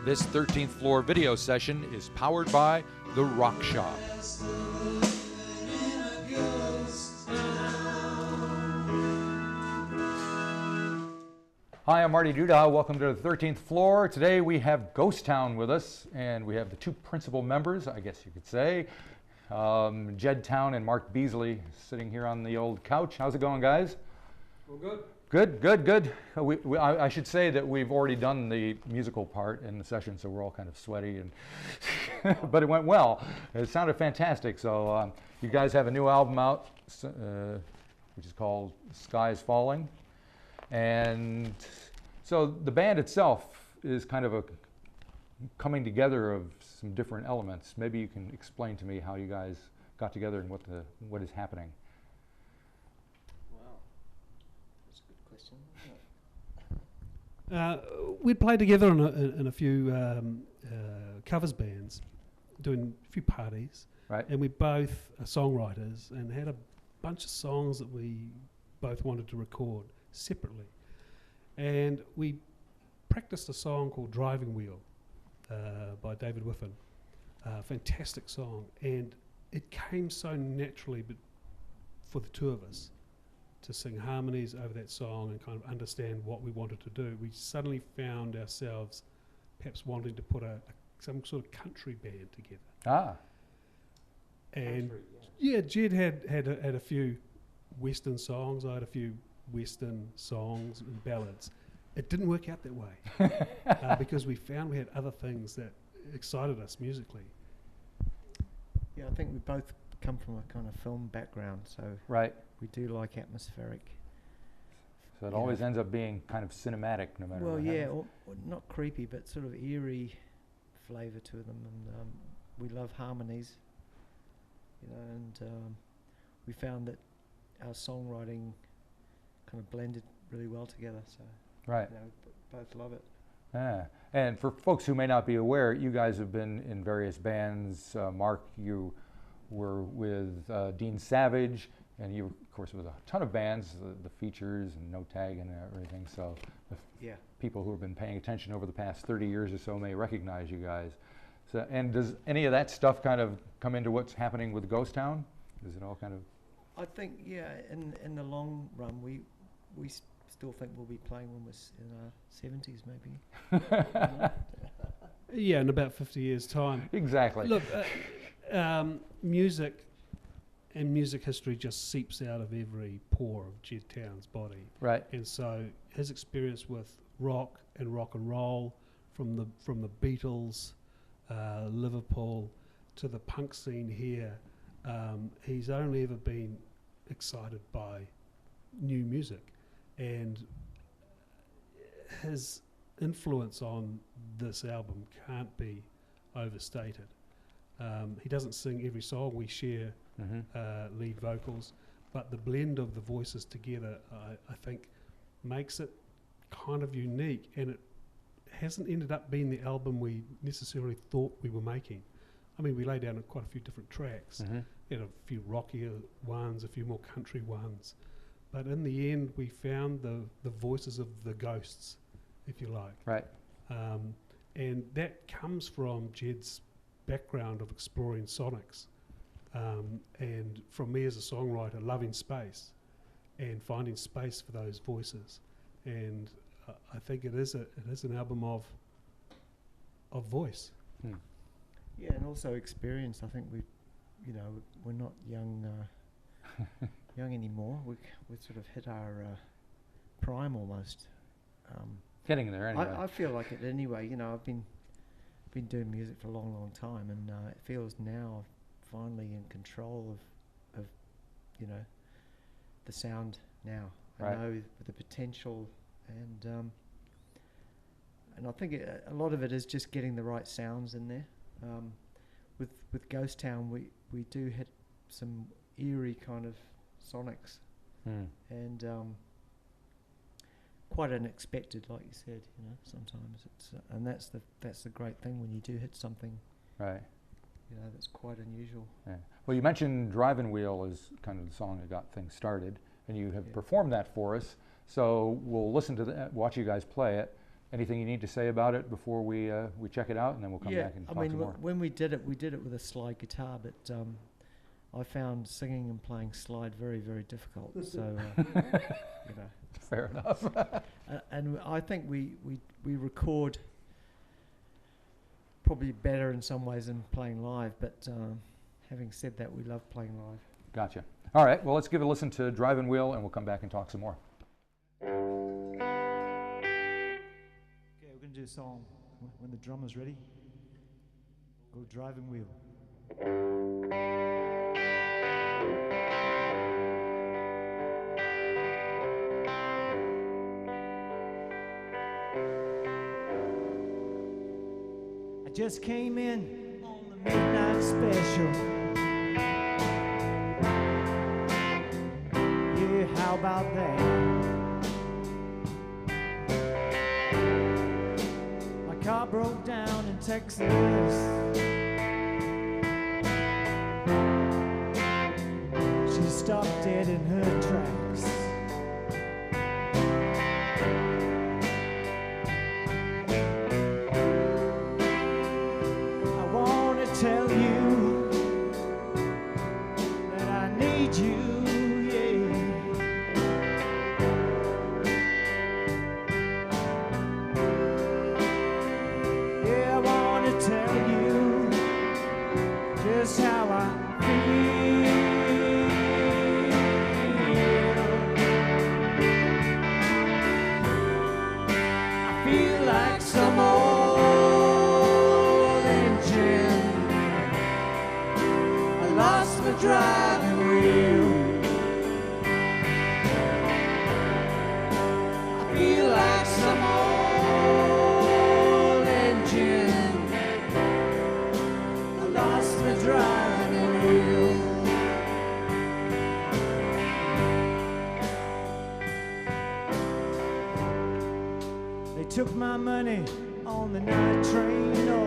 This 13th floor video session is powered by The Rock Shop. Hi, I'm Marty Duda. Welcome to the 13th floor. Today we have Ghost Town with us, and we have the two principal members, I guess you could say, Jed Town and Mark Beesley, sitting here on the old couch. How's it going, guys? Well, good. Good. I should say that we've already done the musical part in the session, so we're all kind of sweaty, and but it went well. It sounded fantastic. So you guys have a new album out, which is called Sky is Falling. And so the band itself is kind of a coming together of some different elements. Maybe you can explain to me how you guys got together and what is happening. We played together in a few covers bands, doing a few parties, right? And we both are songwriters and had a bunch of songs that we both wanted to record separately. And we practiced a song called Driving Wheel by David Whiffen, fantastic song. And it came so naturally for the two of us to sing harmonies over that song and kind of understand what we wanted to do. We suddenly found ourselves perhaps wanting to put some sort of country band together. Ah. And country, yeah, Jed had a few Western songs. I had a few Western songs and ballads. It didn't work out that way because we found we had other things that excited us musically. Yeah, I think we both come from a kind of film background, so right. We do like atmospheric. So it always ends up being kind of cinematic, no matter what. Well, yeah, or not creepy, but sort of eerie flavour to them, and we love harmonies, and we found that our songwriting kind of blended really well together. So right, both love it. Yeah, and for folks who may not be aware, you guys have been in various bands. Mark, you were with Dean Savage. And you, of course, with a ton of bands, the Features and No Tag and everything. So yeah, people who have been paying attention over the past 30 years or so may recognize you guys. So, and does any of that stuff kind of come into what's happening with Ghost Town? Is it all kind of? I think, yeah, in the long run, we still think we'll be playing when we're in our 70s, maybe. Yeah, in about 50 years' time. Exactly. Look, music and music history just seeps out of every pore of Jed Town's body. Right. And so his experience with rock and roll, from the Beatles, Liverpool, to the punk scene here, he's only ever been excited by new music. And his influence on this album can't be overstated. He doesn't sing every song. We share lead vocals, but the blend of the voices together, I think, makes it kind of unique, and it hasn't ended up being the album we necessarily thought we were making. I mean, we laid down quite a few different tracks, a few rockier ones, a few more country ones, but in the end we found the voices of the ghosts, if you like. Right. And that comes from Jed's background of exploring sonics, and from me as a songwriter, loving space and finding space for those voices. And I think it is an album of voice. Yeah, and also experience. I think we're not young anymore. We sort of hit our prime almost. Getting there anyway. I feel like it anyway. I've been doing music for a long time, and it feels now finally in control of the sound now. Right. I know the potential, and I think a lot of it is just getting the right sounds in there. With Ghost Town, we do hit some eerie kind of sonics, and quite unexpected, like you said. Sometimes it's and that's the great thing when you do hit something. Right. That's quite unusual. Yeah. Well, you mentioned Driving Wheel as kind of the song that got things started, and you have performed that for us. So we'll listen to watch you guys play it. anything you need to say about it before we check it out, and then we'll come back and talk some more. When we did it with a slide guitar, but I found singing and playing slide very, very difficult. So, you know. Fair enough. And I think we record probably better in some ways than playing live, but having said that, we love playing live. Gotcha. All right, well, let's give a listen to Drive and Wheel, and we'll come back and talk some more. Okay, we're going to do a song when the drummer's ready. Go Drive and Wheel. I just came in on the midnight special. Yeah, how about that? My car broke down in Texas. She stopped dead in her tracks. Tell you that I need you, yeah. Yeah, I want to tell you just how I feel. I feel like some old engine. Lost my driving wheel. I feel like some old engine. I lost my driving wheel. They took my money on the night train off.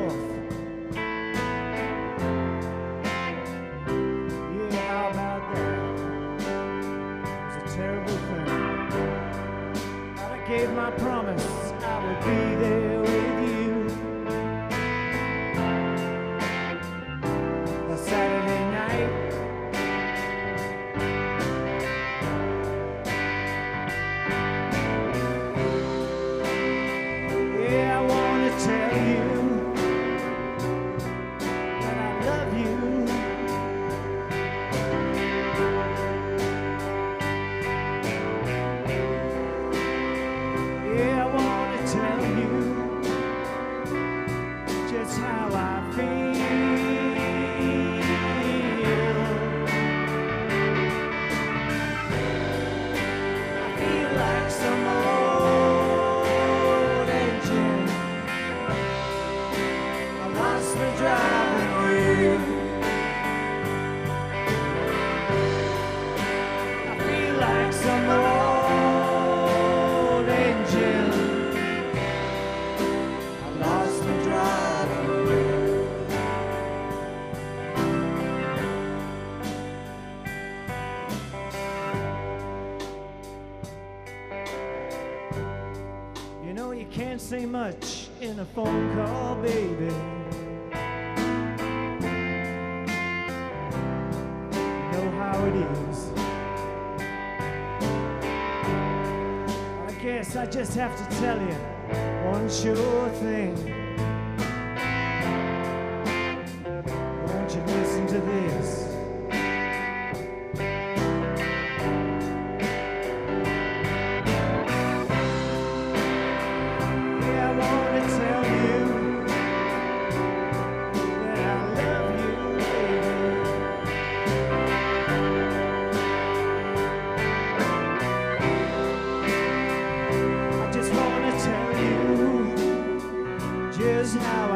Gave my promise I would be there with you. A Saturday night, yeah, I want to tell you that I love you. Yeah, I want to tell you just how I feel. I feel like some old engine. I lost my driving wheel. I feel like some old engine. I lost my driving wheel. You know you can't say much in a phone call, baby. You know how it is. I guess I just have to tell you one sure thing. Won't you listen to this? Yeah, I want to tell you that I love you, baby. I just want to tell you just how I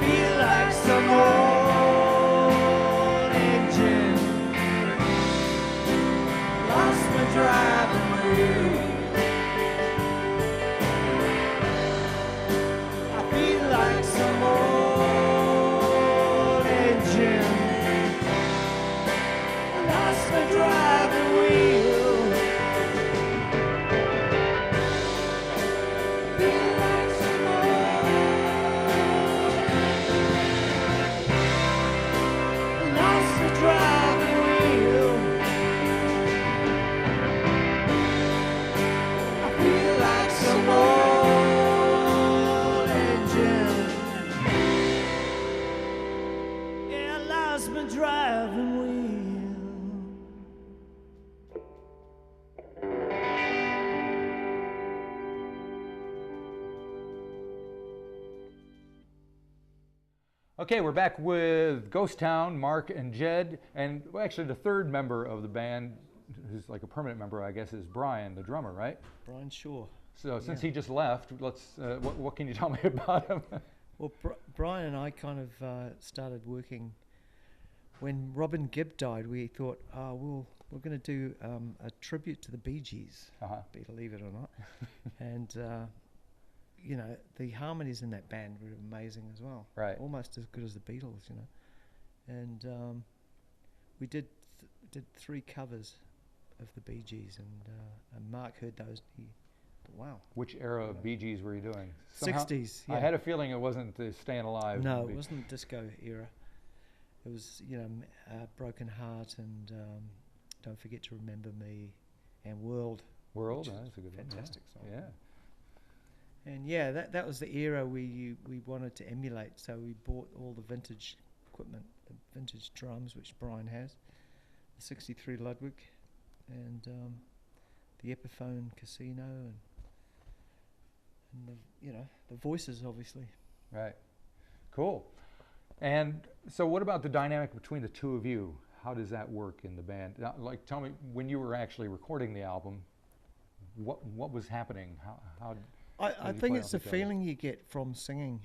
feel like some old engine. Lost my driving wheel. I feel like some old engine. I Okay, we're back with Ghost Town, Mark and Jed, and well, actually the third member of the band, who's like a permanent member, I guess, is Bryan, the drummer, right? Bryan Shaw. So since Yeah. he just left, let's. What can you tell me about him? Well, Bryan and I kind of started working when Robin Gibb died. We thought, we're going to do a tribute to the Bee Gees, believe it or not. And you know, the harmonies in that band were amazing as well. Right. Almost as good as the Beatles, you know. And we did 3 covers of the Bee Gees, and Mark heard those. He thought, wow. Which era of Bee Gees were you doing? 60s. Yeah. I had a feeling it wasn't the Staying Alive. No, it wasn't the disco era. It was, you know, Broken Heart and Don't Forget to Remember Me and World. World, that's a good Fantastic one. song. Yeah. And yeah, that was the era we wanted to emulate. So we bought all the vintage equipment, the vintage drums, which Bryan has, the 63 Ludwig, and the Epiphone Casino, and the, you know, the voices, obviously. Right. Cool. And so what about the dynamic between the two of you? How does that work in the band? Now, like, tell me, when you were actually recording the album, what was happening? How I think it's the feeling you get from singing.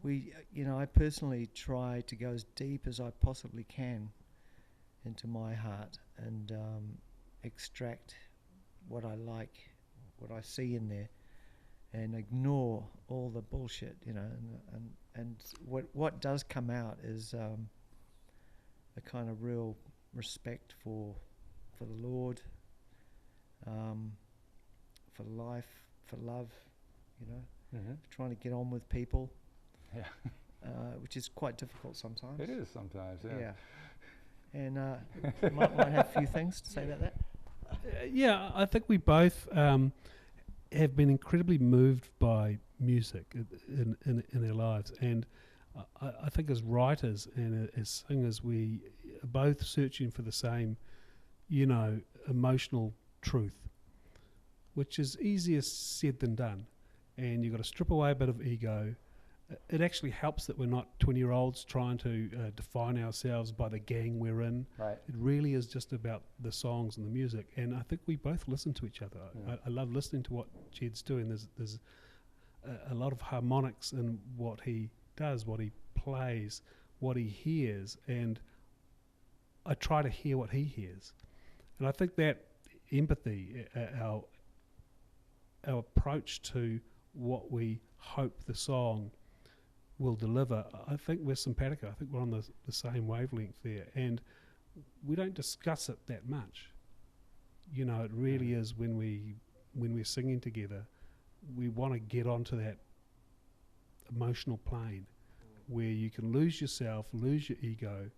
You know, I personally try to go as deep as I possibly can into my heart and extract what I like, what I see in there, and ignore all the bullshit, you know. And what does come out is a kind of real respect for the Lord, for life, for love, you know, trying to get on with people, which is quite difficult sometimes. It is sometimes, yeah. And might have a few things to say about that. Yeah, I think we both have been incredibly moved by music in our lives, and I think as writers and as singers, we are both searching for the same, you know, emotional truth, which is easier said than done. And you've got to strip away a bit of ego. It actually helps that we're not 20-year-olds trying to define ourselves by the gang we're in. Right. It really is just about the songs and the music. And I think we both listen to each other. Yeah. I love listening to what Jed's doing. There's a lot of harmonics in what he does, what he plays, what he hears. And I try to hear what he hears. And I think that empathy, our approach to what we hope the song will deliver, I think we're simpatico. I think we're on the same wavelength there, and we don't discuss it that much. You know, it really is when we're singing together, we want to get onto that emotional plane where you can lose yourself, lose your ego,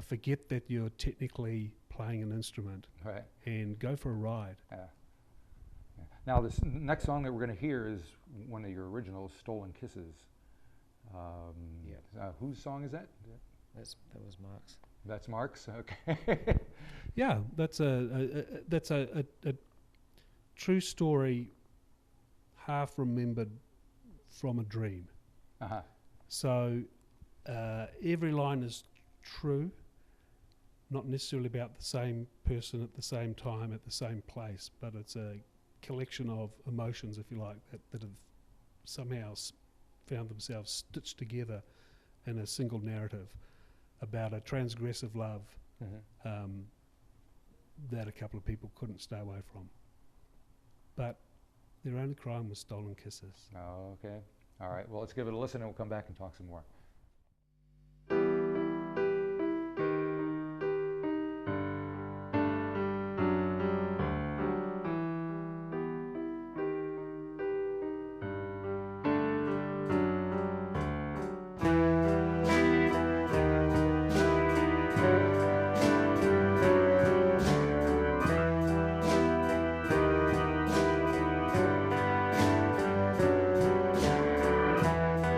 forget that you're technically playing an instrument, Right. and go for a ride. Yeah. Now, this next song that we're going to hear is one of your originals, "Stolen Kisses." Whose song is that? That was Mark's. That's Mark's. Okay. Yeah, that's a true story, half remembered from a dream. So every line is true, not necessarily about the same person at the same time at the same place, but it's a collection of emotions, if you like, that have somehow found themselves stitched together in a single narrative about a transgressive love that a couple of people couldn't stay away from. But their only crime was stolen kisses. Oh, okay. All right. Well, let's give it a listen and we'll come back and talk some more.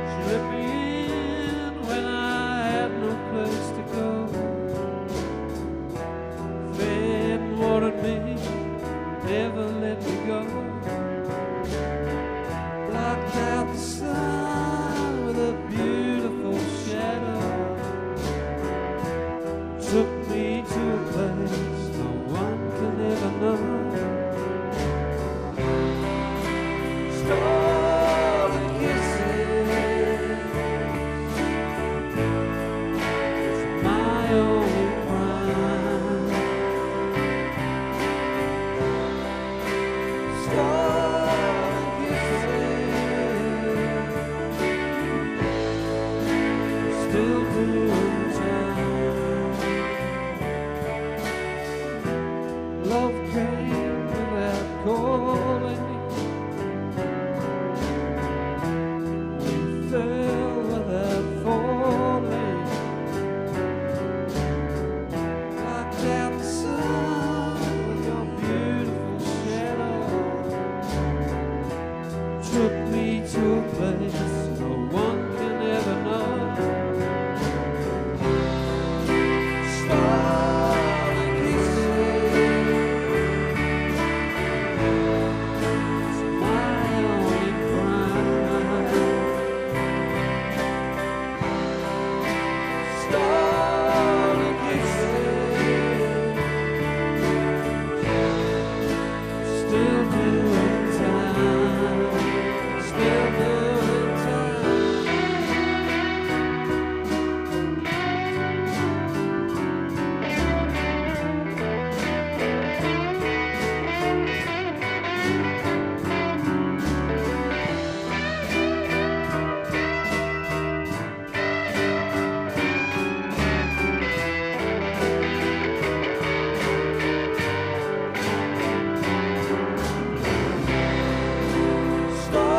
She let me to a place no one can ever know. Stolen kisses, it's my only crime. Stolen kisses, still doing time. Love came without calling. We fell without falling. Blocked out the sun with your beautiful shadow. Took me to a place no one can ever know. Stolen kisses, it's my only crime. Stolen kisses, still doing time, still doing time.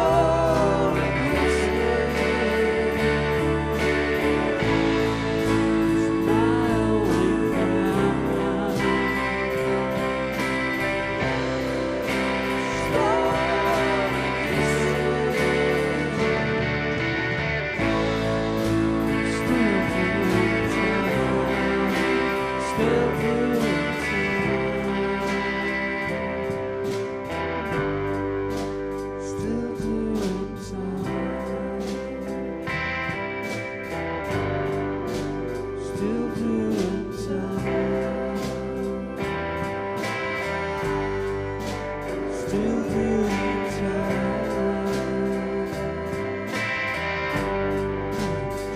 Stolen kisses, it's my only crime. Stolen kisses, still doing time, still doing time, still doing time, still doing time, still doing time,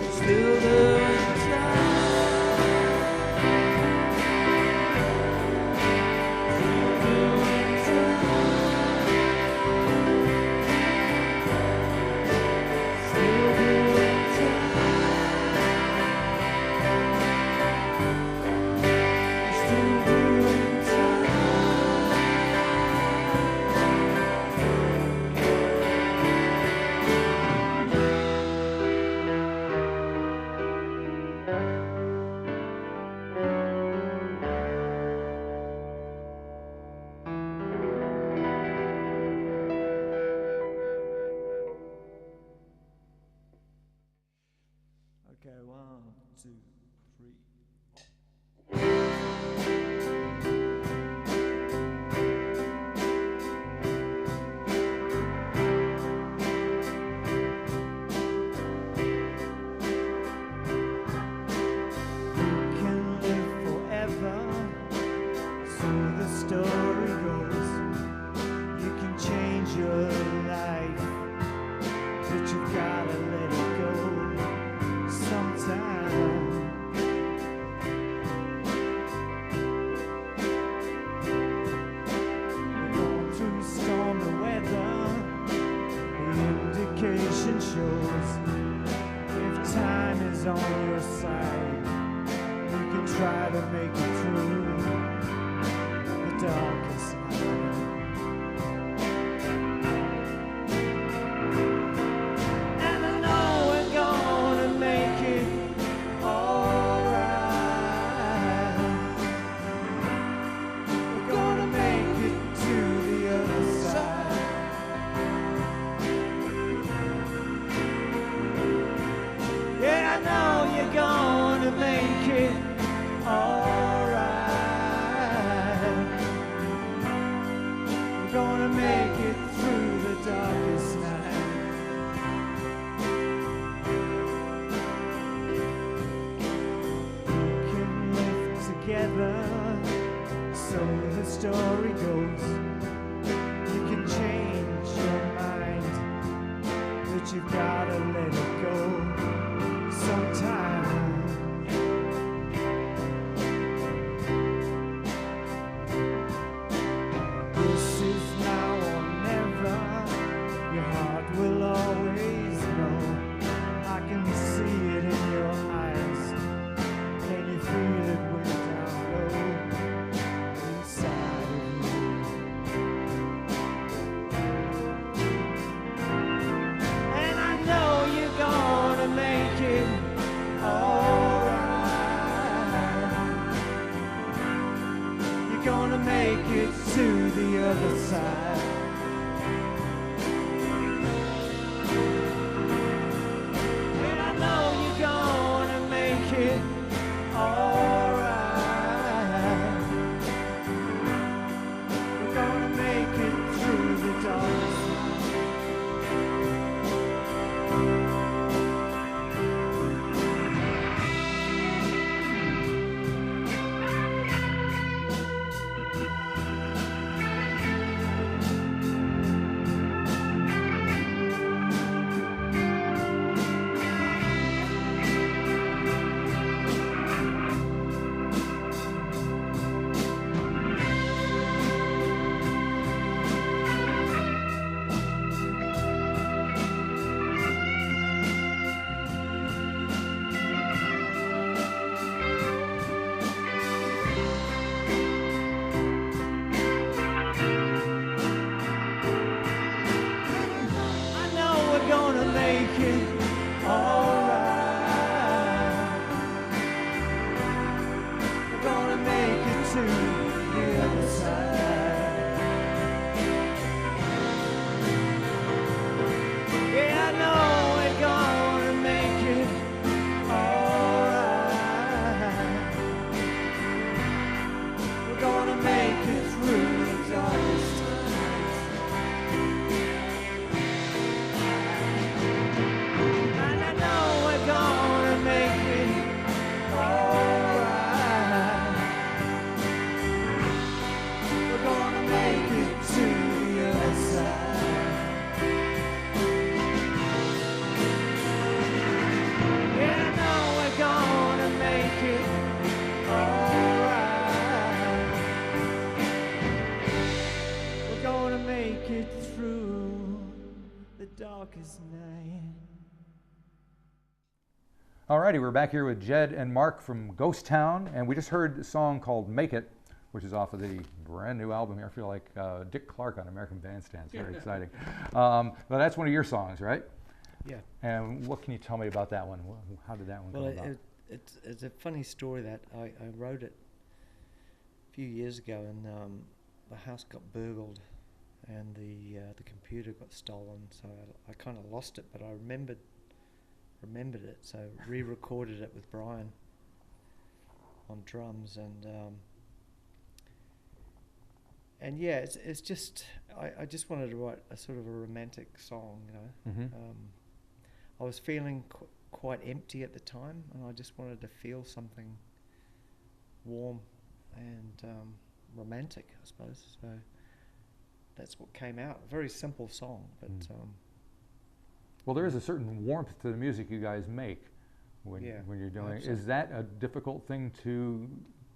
still doing Okay, 1, 2, 3. You can live forever, so the story goes. You can change your life, but you've gotta let it go sometime. We're going through stormy weather, the indication shows. If time is on your side, you can try to make it through the darkest night. And I know we're gonna make it alright. We're gonna make it to the other side. Yeah, I know you're gonna make it alright. So the story goes. You can change your mind, but you've gotta let it go sometime. This is now or never. Your heart will always know. I can see it in your eyes. Can you feel it way down low inside of you? And I know you're gonna make it alright. You're gonna make it to the other side. And I know you're gonna make it alright. We're gonna make it through the darkness. I know we're gonna make it alright. We're gonna make it to the other side. Yeah, I know we're gonna make it alright. We're gonna make it through the darkest times. And I know we're gonna make it alright. We're gonna make it to the other side. Yeah, I know we're gonna make it alright. We're gonna make it through the darkest night. Alrighty, we're back here with Jed and Mark from Ghost Town, and we just heard a song called Make It, which is off of the brand new album here. I feel like Dick Clark on American Bandstand. It's very exciting. Well, that's one of your songs, right? Yeah. And what can you tell me about that one? How did that one Well, come about? it's a funny story that I wrote it a few years ago, and the house got burgled, and the computer got stolen. So I kind of lost it, but I remembered it. So re-recorded it with Bryan on drums, and yeah, it's just I just wanted to write a sort of a romantic song, you know. I was feeling quite empty at the time, and I just wanted to feel something warm and romantic, I suppose. So that's what came out. A very simple song, but Well, there is a certain warmth to the music you guys make when you're doing it. Is that a difficult thing to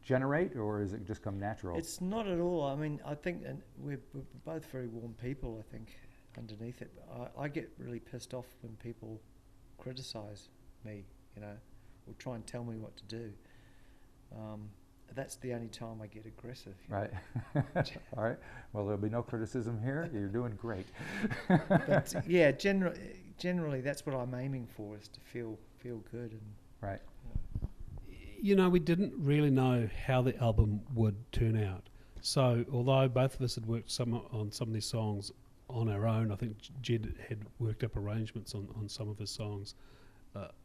generate, or is it just come natural? It's not at all. I mean, I think we're both very warm people, I think, underneath it. I get really pissed off when people criticize me, you know, or try and tell me what to do. That's the only time I get aggressive. Right. All right. Well, there'll be no criticism here. You're doing great. But yeah, generally that's what I'm aiming for, is to feel good. And right. You know, we didn't really know how the album would turn out. So although both of us had worked on some of these songs on our own, I think Jed had worked up arrangements on some of his songs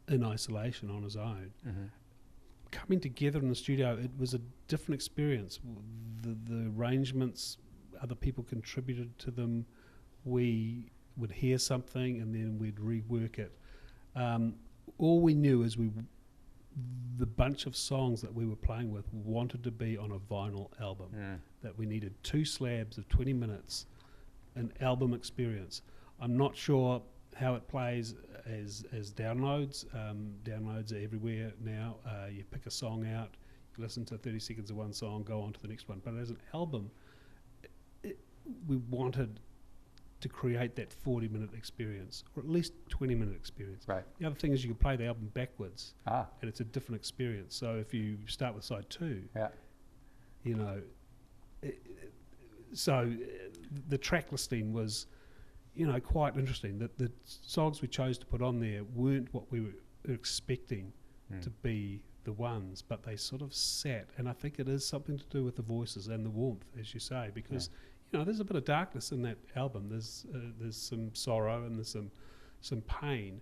in isolation on his own. Mm-hmm. Coming together in the studio, it was a different experience. The arrangements, other people contributed to them. We would hear something and then we'd rework it. All we knew is the bunch of songs that we were playing with wanted to be on a vinyl album. That we needed 2 slabs of 20 minutes, an album experience. I'm not sure how it plays as downloads. Downloads are everywhere now. You pick a song out, you listen to 30 seconds of one song, go on to the next one. But as an album, we wanted to create that 40-minute experience, or at least 20-minute experience. Right. The other thing is you can play the album backwards, Ah. and it's a different experience. So if you start with side 2, Yeah. you know, the track listing was, you know, quite interesting. That the songs we chose to put on there weren't what we were expecting to be the ones, but they sort of sat. And I think it is something to do with the voices and the warmth, as you say, because you know, there's a bit of darkness in that album. There's some sorrow and there's some pain,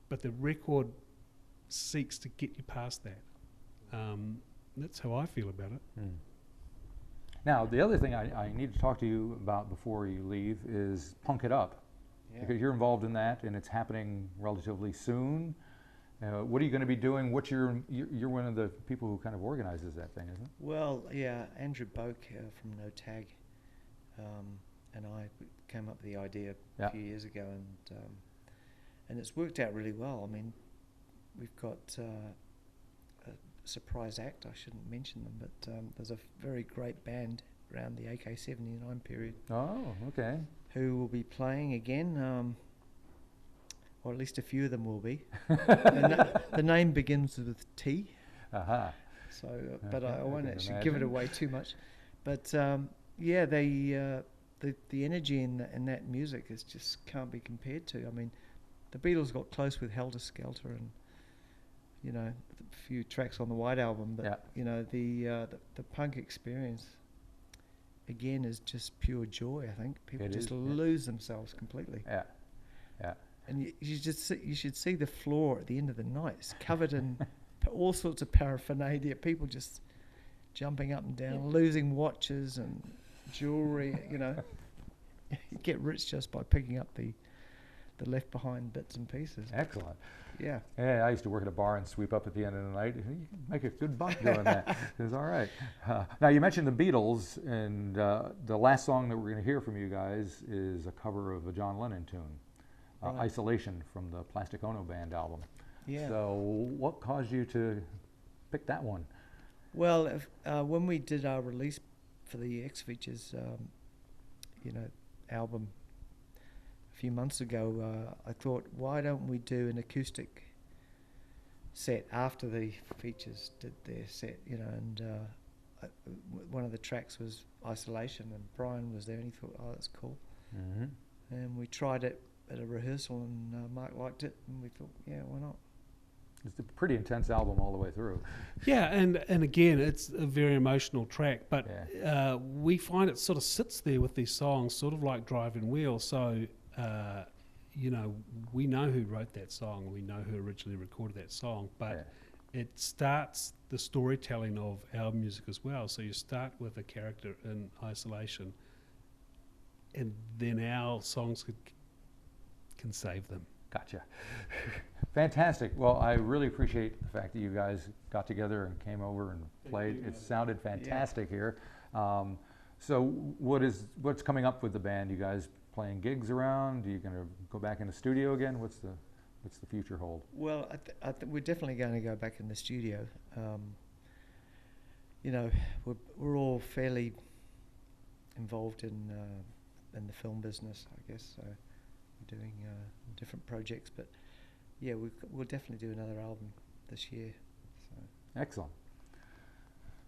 but the record seeks to get you past that. That's how I feel about it. Now, the other thing I need to talk to you about before you leave is Punk It Up, because you're involved in that, and it's happening relatively soon. What are you going to be doing? You're one of the people who kind of organizes that thing, isn't it? Well, yeah, Andrew Boak from No Tag and I came up with the idea a few years ago, and it's worked out really well. I mean, we've got a surprise act. I shouldn't mention them, but there's a very great band around the AK-79 period. Oh, okay. Who will be playing again. Or at least a few of them will be. The name begins with T. Aha. So, but I won't actually give it away too much. But yeah, the energy in that music is just can't be compared to. I mean, the Beatles got close with Helter Skelter and, you know, a few tracks on the White Album. But you know, the punk experience again is just pure joy. I think people just lose themselves completely. Yeah. Yeah. And you should see the floor at the end of the night. It's covered in all sorts of paraphernalia. People just jumping up and down, losing watches and jewellery. You know, you get rich just by picking up the left behind bits and pieces. Excellent. Yeah. Yeah, I used to work at a bar and sweep up at the end of the night. You can make a good buck doing that. It's all right. Now, you mentioned the Beatles, and the last song that we're going to hear from you guys is a cover of a John Lennon tune. Isolation from the Plastic Ono Band album. Yeah. So what caused you to pick that one? Well, when we did our release for the X Features, you know, album a few months ago, I thought, why don't we do an acoustic set after the Features did their set, you know, and one of the tracks was Isolation, and Bryan was there, and he thought, oh, that's cool. Mm-hmm. And we tried it at a rehearsal, and Mark liked it, and we thought, yeah, why not? It's a pretty intense album all the way through. Yeah, and again, it's a very emotional track, but we find it sort of sits there with these songs, sort of like Driving Wheel. So, you know, we know who wrote that song, we know who originally recorded that song, but it starts the storytelling of our music as well. So you start with a character in isolation, and then our songs can save them. Gotcha. Fantastic. Well, I really appreciate the fact that you guys got together and came over and played. It sounded fantastic here. So what's coming up with the band? You guys playing gigs around? Are you going to go back in the studio again? What's the future hold? Well, we're definitely going to go back in the studio. You know, we're all fairly involved in the film business, I guess. So we're doing different projects, but yeah, we'll definitely do another album this year. So. Excellent.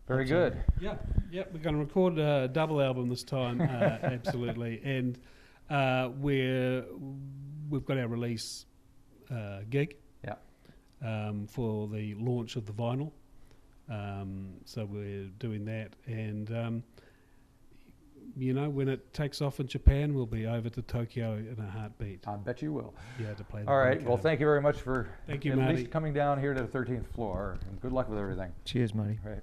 Very good. Yeah, we're going to record a double album this time, absolutely, and we've got our release gig. For the launch of the vinyl. So we're doing that, and you know, when it takes off in Japan, we'll be over to Tokyo in a heartbeat. I bet you will. Yeah, to play. All right. Well, thank you very much for at Marty. Least coming down here to the 13th floor, and good luck with everything. Cheers, Marty. Right.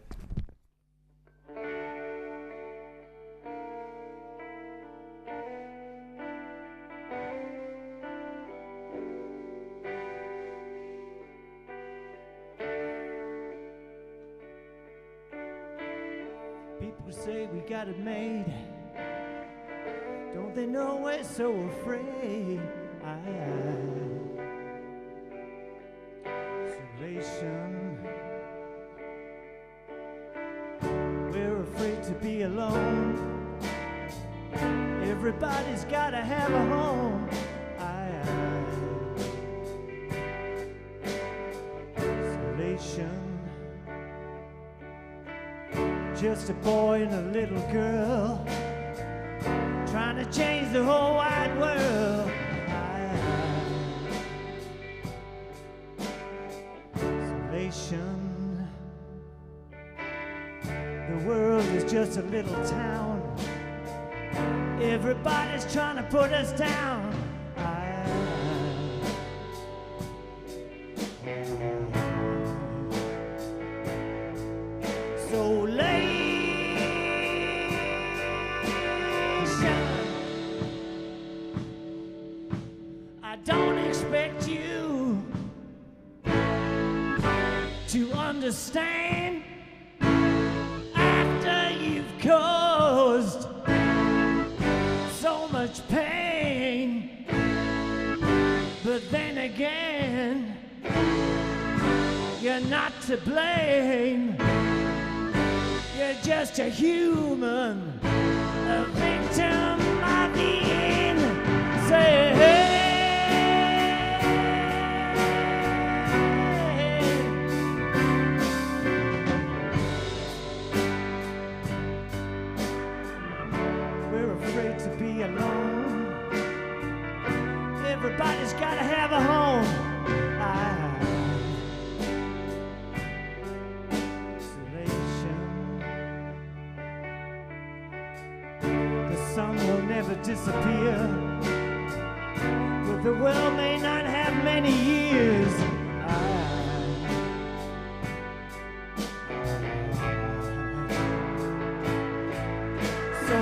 People say we got it made. Don't they know we're so afraid? Isolation. We're afraid to be alone. Everybody's gotta have a home. Isolation. Just a boy and a little girl trying to change the whole wide world. Isolation. The world is just a little town. Everybody's trying to put us down. I don't expect you to understand after you've caused so much pain. But then again, you're not to blame. You're just a human, a victim of the insane. We're afraid to be alone. Everybody's gotta have a home. Sun will never disappear, but the world may not have many years. So